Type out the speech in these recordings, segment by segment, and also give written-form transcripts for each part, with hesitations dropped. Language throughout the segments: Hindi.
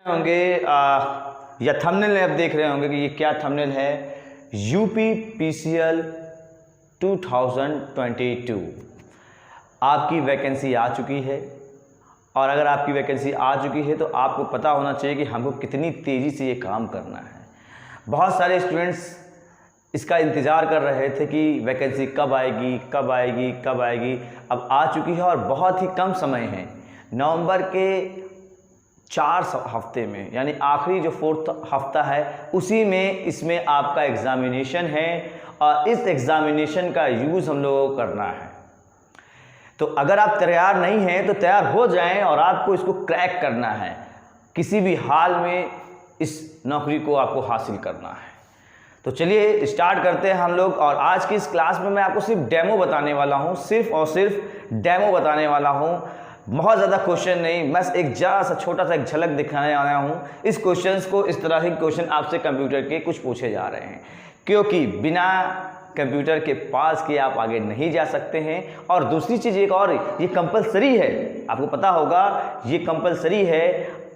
होंगे या थंबनेल आप देख रहे होंगे कि ये क्या थंबनेल है। UPPCL 2022 आपकी वैकेंसी आ चुकी है और अगर आपकी वैकेंसी आ चुकी है तो आपको पता होना चाहिए कि हमको कितनी तेज़ी से ये काम करना है। बहुत सारे स्टूडेंट्स इसका इंतज़ार कर रहे थे कि वैकेंसी कब आएगी कब आएगी कब आएगी। अब आ चुकी है और बहुत ही कम समय है। नवंबर के 4 हफ्ते में यानी आखिरी जो 4th हफ्ता है उसी में इसमें आपका एग्ज़ामिनेशन है और इस एग्ज़ामिनेशन का यूज़ हम लोगों को करना है। तो अगर आप तैयार नहीं हैं तो तैयार हो जाएं और आपको इसको क्रैक करना है। किसी भी हाल में इस नौकरी को आपको हासिल करना है। तो चलिए स्टार्ट करते हैं हम लोग। और आज की इस क्लास में मैं आपको सिर्फ डेमो बताने वाला हूँ, सिर्फ और सिर्फ डेमो बताने वाला हूँ। बहुत ज़्यादा क्वेश्चन नहीं, बस एक छोटा सा एक झलक दिखाने आया हूँ। इस क्वेश्चंस को, इस तरह के क्वेश्चन आपसे कंप्यूटर के कुछ पूछे जा रहे हैं, क्योंकि बिना कंप्यूटर के पास के आप आगे नहीं जा सकते हैं। और दूसरी चीज़ एक और, ये कंपलसरी है, आपको पता होगा ये कंपलसरी है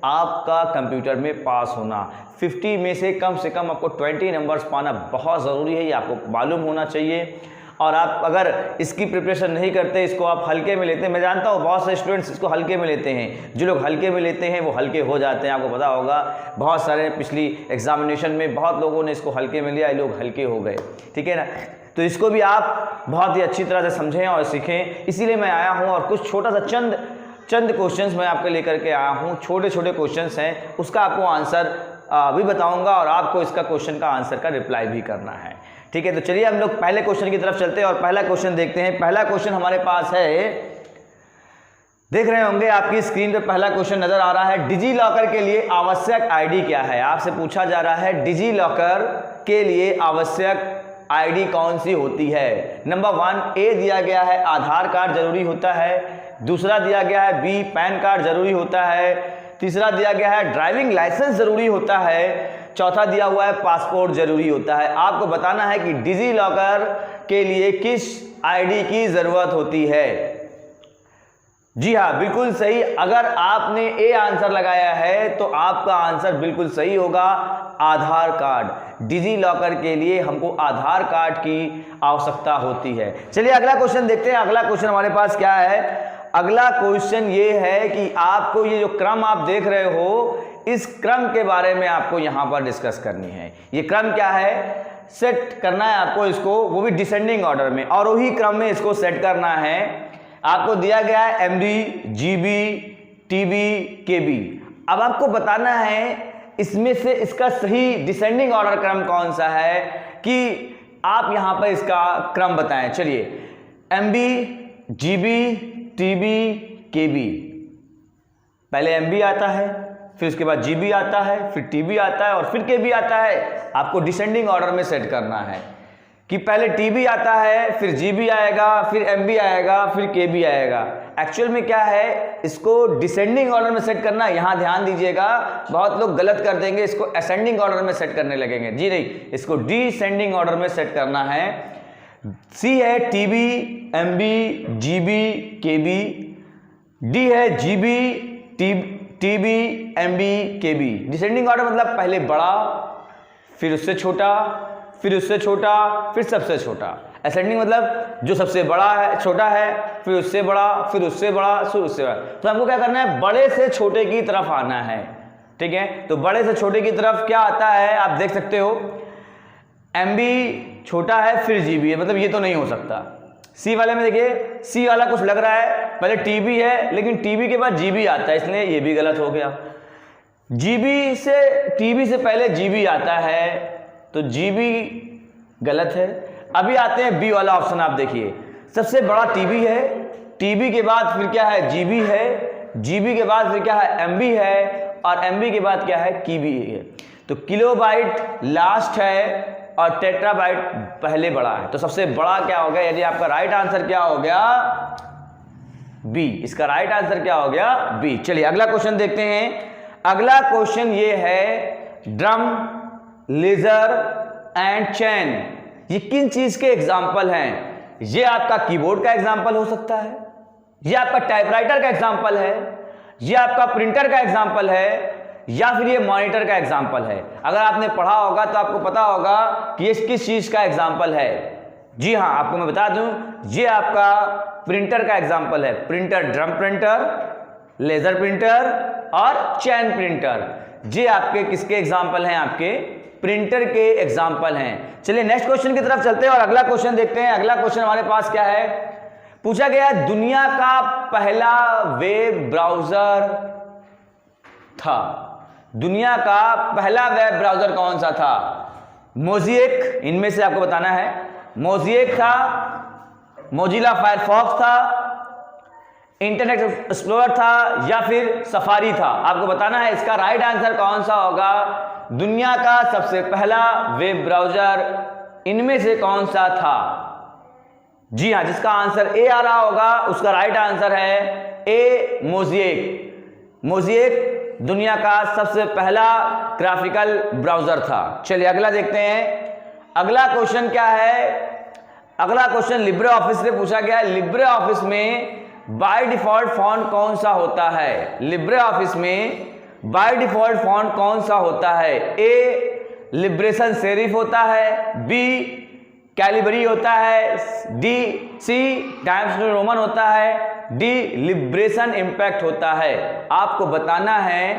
आपका कंप्यूटर में पास होना। 50 में से कम आपको 20 नंबर्स पाना बहुत ज़रूरी है, ये आपको मालूम होना चाहिए। और आप अगर इसकी प्रिपरेशन नहीं करते, इसको आप हल्के में लेते हैं, मैं जानता हूँ बहुत से स्टूडेंट्स इसको हल्के में लेते हैं। जो लोग हल्के में लेते हैं वो हल्के हो जाते हैं, आपको पता होगा। बहुत सारे पिछली एग्जामिनेशन में बहुत लोगों ने इसको हल्के में लिया, लोग हल्के हो गए, ठीक है ना। तो इसको भी आप बहुत ही अच्छी तरह से समझें और सीखें। इसीलिए मैं आया हूँ और कुछ छोटा सा चंद क्वेश्चंस मैं आपके लेकर के आया हूँ। छोटे क्वेश्चंस हैं, उसका आपको आंसर भी बताऊँगा और आपको इसका क्वेश्चन का आंसर का रिप्लाई भी करना है, ठीक है। तो चलिए हम लोग पहले क्वेश्चन की तरफ चलते हैं और पहला क्वेश्चन देखते हैं। पहला क्वेश्चन हमारे पास है, देख रहे होंगे आपकी स्क्रीन पे पहला क्वेश्चन नजर आ रहा है। डिजी लॉकर के लिए आवश्यक आईडी क्या है? आपसे पूछा जा रहा है डिजी लॉकर के लिए आवश्यक आईडी कौन सी होती है। नंबर 1 ए दिया गया है आधार कार्ड जरूरी होता है। दूसरा दिया गया है बी पैन कार्ड जरूरी होता है। तीसरा दिया गया है ड्राइविंग लाइसेंस जरूरी होता है। चौथा दिया हुआ है पासपोर्ट जरूरी होता है। आपको बताना है कि डिजी लॉकर के लिए किस आईडी की जरूरत होती है। जी हाँ, बिल्कुल सही। अगर आपने ए आंसर लगाया है तो आपका आंसर बिल्कुल सही होगा, आधार कार्ड। डिजी लॉकर के लिए हमको आधार कार्ड की आवश्यकता होती है। चलिए अगला क्वेश्चन देखते हैं। अगला क्वेश्चन हमारे पास क्या है? अगला क्वेश्चन ये है कि आपको ये जो क्रम आप देख रहे हो, इस क्रम के बारे में आपको यहां पर डिस्कस करनी है। ये क्रम क्या है? सेट करना है आपको इसको, वो भी डिसेंडिंग ऑर्डर में, और वही क्रम में इसको सेट करना है। आपको दिया गया है MB, GB, TB, KB। अब आपको बताना है इसमें से इसका सही डिसेंडिंग ऑर्डर क्रम कौन सा है, कि आप यहां पर इसका क्रम बताएं। चलिए MB, GB, TB, KB। पहले MB आता है, फिर उसके बाद GB आता है, फिर TB आता है और फिर KB आता है। आपको डिसेंडिंग ऑर्डर में सेट करना है कि पहले TB आता है, फिर GB आएगा, फिर MB आएगा, फिर KB आएगा। एक्चुअल में क्या है, इसको डिसेंडिंग ऑर्डर में सेट करना। यहां ध्यान दीजिएगा, बहुत लोग गलत कर देंगे, इसको असेंडिंग ऑर्डर में सेट करने लगेंगे। जी नहीं, इसको डिसेंडिंग ऑर्डर में सेट करना है। C है TB, MB, GB, KB। D है GB, TB, MB, KB। Descending order मतलब पहले बड़ा, फिर उससे छोटा, फिर उससे छोटा, फिर सबसे छोटा। असेंडिंग मतलब जो सबसे बड़ा है, छोटा है, फिर उससे बड़ा, फिर उससे बड़ा, फिर उससे बड़ा। तो हमको क्या करना है? बड़े से छोटे की तरफ आना है, ठीक है। तो बड़े से छोटे की तरफ क्या आता है, आप देख सकते हो। MB छोटा है, फिर GB है, मतलब ये तो नहीं हो सकता। C वाले में देखिए, C वाला कुछ लग रहा है, पहले TB है लेकिन TB के बाद GB आता है, इसलिए ये भी गलत हो गया। TB से पहले GB आता है, तो GB गलत है। अभी आते हैं B वाला ऑप्शन, आप देखिए सबसे बड़ा TB है, TB के बाद फिर क्या है? GB है, GB के बाद फिर क्या है? MB है, और MB के बाद क्या है? KB है। तो किलोबाइट लास्ट है और टेट्राबाइट पहले बड़ा है। तो सबसे बड़ा क्या हो गया? यदि आपका राइट आंसर क्या हो गया? B। इसका राइट आंसर क्या हो गया? B। चलिए अगला क्वेश्चन देखते हैं। अगला क्वेश्चन ये है, ड्रम, लेजर एंड चैन, ये किन चीज के एग्जाम्पल हैं? ये आपका कीबोर्ड का एग्जाम्पल हो सकता है, ये आपका टाइपराइटर का एग्जाम्पल है, ये आपका प्रिंटर का एग्जाम्पल है, या फिर ये मॉनिटर का एग्जाम्पल है। अगर आपने पढ़ा होगा तो आपको पता होगा कि ये किस चीज का एग्जाम्पल है। जी हाँ, आपको मैं बता दूं, ये आपका प्रिंटर का एग्जाम्पल है। Printer, drum printer, laser printer और चैन प्रिंटर, ये आपके किसके एग्जाम्पल हैं? आपके प्रिंटर के एग्जाम्पल हैं। चलिए नेक्स्ट क्वेश्चन की तरफ चलते हैं और अगला क्वेश्चन देखते हैं। अगला क्वेश्चन हमारे पास क्या है? पूछा गया दुनिया का पहला वेब ब्राउजर था। दुनिया का पहला वेब ब्राउजर कौन सा था? मोज़ेक, इनमें से आपको बताना है। मोज़ेक था, मोजिला फायरफॉक्स था, इंटरनेट एक्सप्लोरर था या फिर सफारी था। आपको बताना है इसका राइट आंसर कौन सा होगा। दुनिया का सबसे पहला वेब ब्राउजर इनमें से कौन सा था? जी हाँ, जिसका आंसर ए आ रहा होगा उसका राइट आंसर है ए, मोज़ेक। मोज़ेक दुनिया का सबसे पहला ग्राफिकल ब्राउजर था। चलिए अगला देखते हैं। अगला क्वेश्चन क्या है? अगला क्वेश्चन लिब्रे ऑफिस से पूछा गया है। लिब्रे ऑफिस में बाय डिफॉल्ट फॉन्ट कौन सा होता है? लिब्रे ऑफिस में बाय डिफॉल्ट फॉन्ट कौन सा होता है? ए, लिब्रेशन सेरिफ होता है, बी, कैलिबरी होता है, डी, सी, टाइम्स न्यू रोमन होता है, डी, लिब्रेशन इम्पैक्ट होता है। आपको बताना है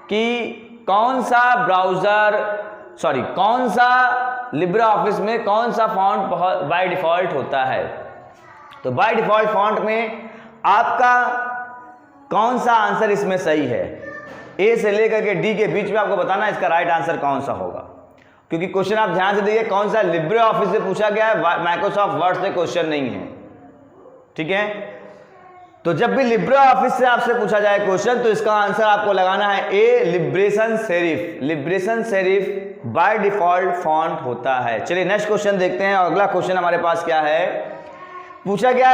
कि कौन सा ब्राउजर, कौन सा लिब्रे ऑफिस में कौन सा फॉन्ट बाय डिफॉल्ट होता है। तो बाय डिफॉल्ट फॉन्ट में आपका कौन सा आंसर इसमें सही है? ए से लेकर के डी के बीच में आपको बताना है इसका राइट आंसर कौन सा होगा। क्योंकि क्वेश्चन आप ध्यान से देखिए, कौन सा लिब्रे ऑफिस से पूछा गया है, माइक्रोसॉफ्ट वर्ड से क्वेश्चन नहीं है। ठीक है, तो जब भी लिब्रे ऑफिस से आपसे पूछा जाए क्वेश्चन तो इसका आंसर आपको लगाना है A, Liberation Serif. Liberation Serif by default font होता है। चलिए नेक्स्ट क्वेश्चन देखते हैं और अगला क्वेश्चन हमारे पास क्या है? पूछा गया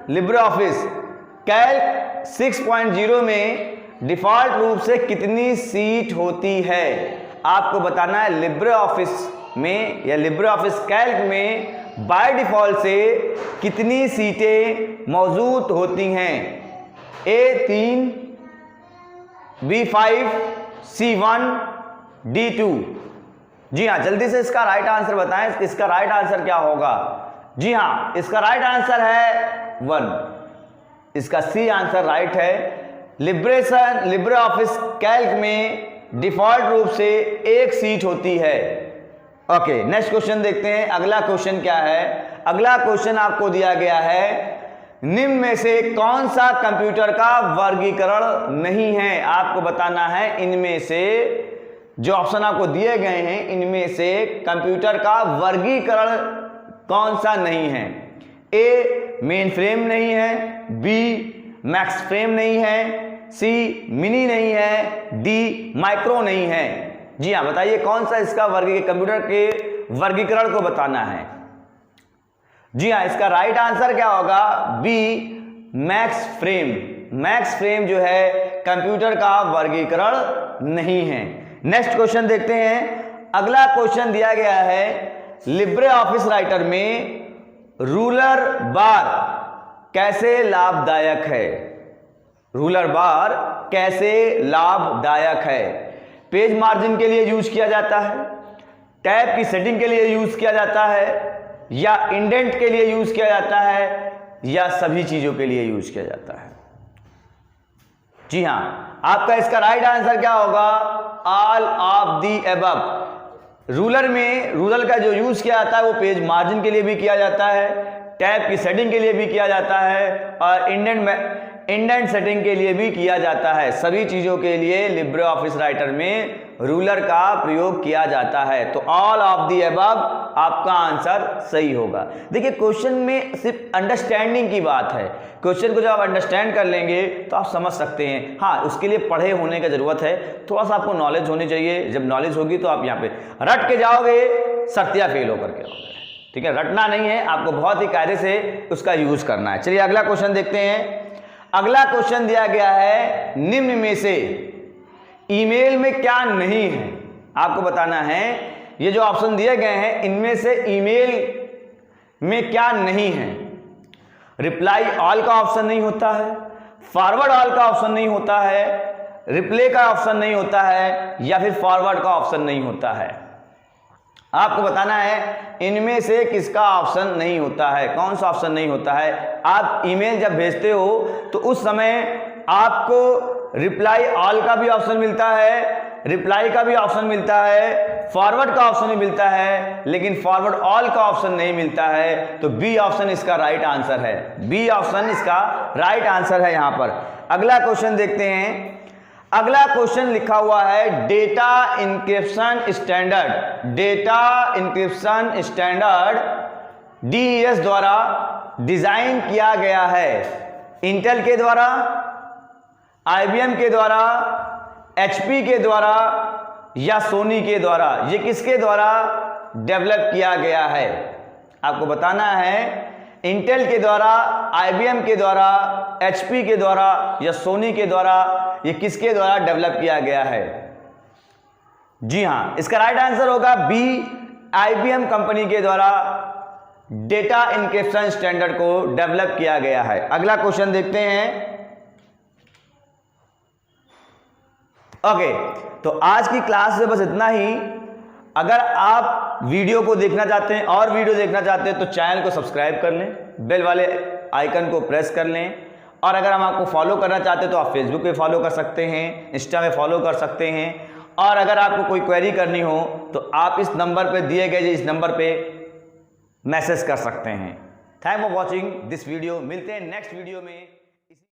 लिब्रे ऑफिस कैल्क 6.0 में डिफॉल्ट रूप से कितनी सीट होती है? आपको बताना है लिब्रे ऑफिस में या लिब्रे ऑफिस कैल्क में बाय डिफॉल्ट से कितनी सीटें मौजूद होती हैं? ए 3, बी 5, सी 1, डी 2। जी हाँ, जल्दी से इसका राइट आंसर बताएं। इसका राइट आंसर क्या होगा? जी हाँ, इसका राइट आंसर है 1। इसका सी आंसर राइट है। लिब्रे ऑफिस कैल्क में डिफॉल्ट रूप से एक सीट होती है। ओके, नेक्स्ट क्वेश्चन देखते हैं। अगला क्वेश्चन क्या है? अगला क्वेश्चन आपको दिया गया है, निम्न में से कौन सा कंप्यूटर का वर्गीकरण नहीं है? आपको बताना है इनमें से जो ऑप्शन आपको दिए गए हैं इनमें से कंप्यूटर का वर्गीकरण कौन सा नहीं है? ए, मेन फ्रेम नहीं है, बी, मैक्स फ्रेम नहीं है, सी, मिनी नहीं है, डी, माइक्रो नहीं है। जी हाँ, बताइए कौन सा इसका कंप्यूटर के वर्गीकरण को बताना है। जी हाँ, इसका राइट आंसर क्या होगा? B, mainframe. Mainframe जो है कंप्यूटर का वर्गीकरण नहीं है। नेक्स्ट क्वेश्चन देखते हैं। अगला क्वेश्चन दिया गया है, लिब्रे ऑफिस राइटर में रूलर बार कैसे लाभदायक है? रूलर बार कैसे लाभदायक है? पेज मार्जिन के लिए यूज किया जाता है, टैब की सेटिंग के लिए यूज किया जाता है, या इंडेंट के लिए यूज किया जाता है, या सभी चीजों के लिए यूज किया जाता है? जी हाँ, आपका इसका राइट आंसर क्या होगा? All of the above. Ruler का जो यूज किया जाता है वो पेज मार्जिन के लिए भी किया जाता है, टैब की सेटिंग के लिए भी किया जाता है और इंडेंट सेटिंग के लिए भी किया जाता है। सभी चीज़ों के लिए लिब्रे ऑफिस राइटर में रूलर का प्रयोग किया जाता है। तो ऑल ऑफ दी अबव आपका आंसर सही होगा। देखिए क्वेश्चन में सिर्फ अंडरस्टैंडिंग की बात है। क्वेश्चन को जब आप अंडरस्टैंड कर लेंगे तो आप समझ सकते हैं। हाँ, उसके लिए पढ़े होने की ज़रूरत है, थोड़ा सा आपको नॉलेज होनी चाहिए। जब नॉलेज होगी तो आप यहाँ पे रट के जाओगे, सत्या फेल होकर के आओगे। ठीक है, रटना नहीं है, आपको बहुत ही कायदे से उसका यूज़ करना है। चलिए अगला क्वेश्चन देखते हैं। अगला क्वेश्चन दिया गया है, निम्न में से ईमेल में क्या नहीं है? आपको बताना है ये जो ऑप्शन दिए गए हैं इनमें से ईमेल में क्या नहीं है। रिप्लाई ऑल का ऑप्शन नहीं होता है, फॉरवर्ड ऑल का ऑप्शन नहीं होता है, रिप्ले का ऑप्शन नहीं होता है या फिर फॉरवर्ड का ऑप्शन नहीं होता है। आपको बताना है इनमें से किसका ऑप्शन नहीं होता है, कौन सा ऑप्शन नहीं होता है। आप ईमेल जब भेजते हो तो उस समय आपको रिप्लाई ऑल का भी ऑप्शन मिलता है, रिप्लाई का भी ऑप्शन मिलता है, फॉरवर्ड का ऑप्शन भी मिलता है, लेकिन फॉरवर्ड ऑल का ऑप्शन नहीं मिलता है। तो बी ऑप्शन इसका राइट आंसर है, बी ऑप्शन इसका राइट आंसर है यहां पर। अगला क्वेश्चन देखते हैं। अगला क्वेश्चन लिखा हुआ है data encryption standard, data encryption standard DES द्वारा डिजाइन किया गया है। इंटेल के द्वारा, आईबीएम के द्वारा, एचपी के द्वारा या सोनी के द्वारा, ये किसके द्वारा डेवलप किया गया है? आपको बताना है इंटेल के द्वारा, आईबीएम के द्वारा, एचपी के द्वारा या सोनी के द्वारा, ये किसके द्वारा डेवलप किया गया है? जी हां, इसका राइट आंसर होगा बी, आईबीएम कंपनी के द्वारा डेटा इंक्रिप्शन स्टैंडर्ड को डेवलप किया गया है। अगला क्वेश्चन देखते हैं। ओके, तो आज की क्लास से बस इतना ही। अगर आप वीडियो को देखना चाहते हैं और वीडियो देखना चाहते हैं तो चैनल को सब्सक्राइब कर लें, बेल वाले आइकन को प्रेस कर लें। और अगर हम आपको फॉलो करना चाहते हैं तो आप फेसबुक पे फॉलो कर सकते हैं, इंस्टा में फॉलो कर सकते हैं। और अगर आपको कोई क्वेरी करनी हो तो आप इस नंबर पे दिए गए इस नंबर पे मैसेज कर सकते हैं। Thank for watching this video. मिलते हैं नेक्स्ट वीडियो में।